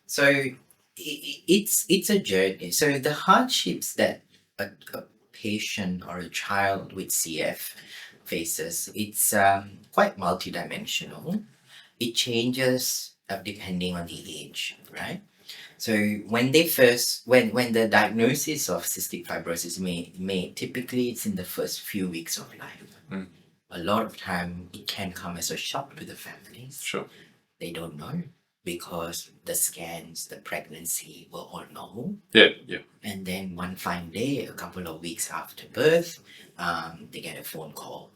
So it's a journey. So the hardships that a patient or a child with CF faces, it's quite multidimensional. It changes depending on the age, right? So when the diagnosis of cystic fibrosis may typically it's in the first few weeks of life. Mm. A lot of time it can come as a shock to the families. Sure. They don't know because the scans, the pregnancy were all normal. Yeah. And then one fine day, a couple of weeks after birth, they get a phone call.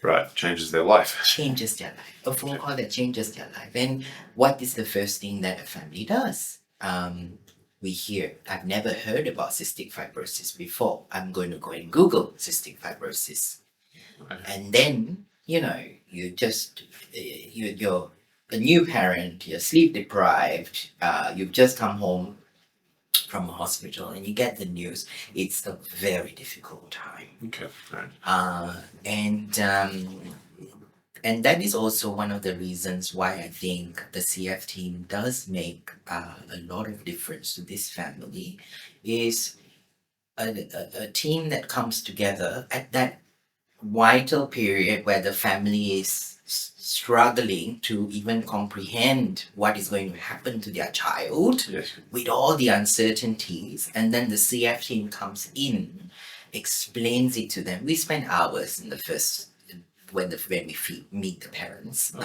Right. Changes their life. Changes their life. A phone call that changes their life. And what is the first thing that a family does? We hear, I've never heard about cystic fibrosis before. I'm going to go and Google cystic fibrosis. Right. And then, you're a new parent, you're sleep deprived, you've just come home from a hospital and you get the news. It's a very difficult time. Okay. Right. And that is also one of the reasons why I think the CF team does make a lot of difference to this family is a team that comes together at that vital period where the family is struggling to even comprehend what is going to happen to their child. Yes. With all the uncertainties, and then the CF team comes in, explains it to them. We spend hours in the first when we meet the parents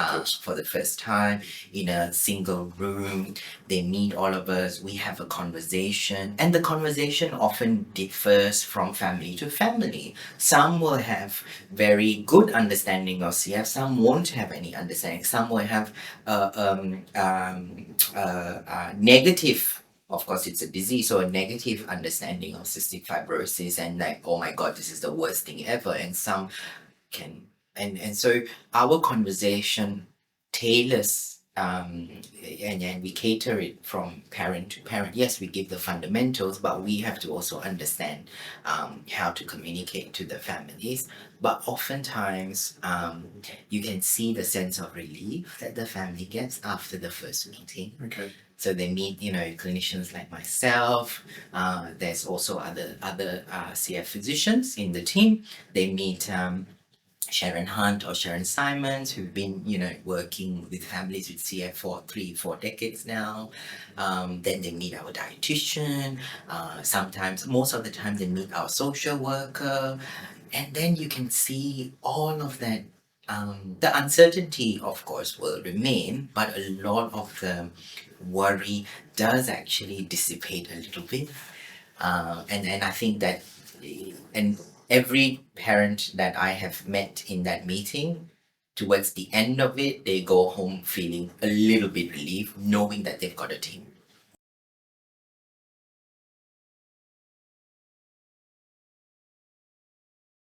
for the first time in a single room. They meet all of us. We have a conversation, and the conversation often differs from family to family. Some will have very good understanding of CF. Some won't have any understanding. Some will have negative. Of course, it's a disease, so a negative understanding of cystic fibrosis, and like, oh my god, this is the worst thing ever. And some can, and so our conversation tailors, and we cater it from parent to parent. Yes, we give the fundamentals, but we have to also understand how to communicate to the families. But oftentimes, you can see the sense of relief that the family gets after the first meeting. Okay. So they meet, clinicians like myself. There's also other CF physicians in the team. They meet Sharon Hunt or Sharon Simons, who've been, working with families with CF for 3-4 decades now. Then they meet our dietitian. Sometimes, most of the time, they meet our social worker. And then you can see all of that. The uncertainty, of course, will remain, but a lot of the worry does actually dissipate a little bit. And I think that, and every parent that I have met in that meeting, towards the end of it, they go home feeling a little bit relieved, knowing that they've got a team.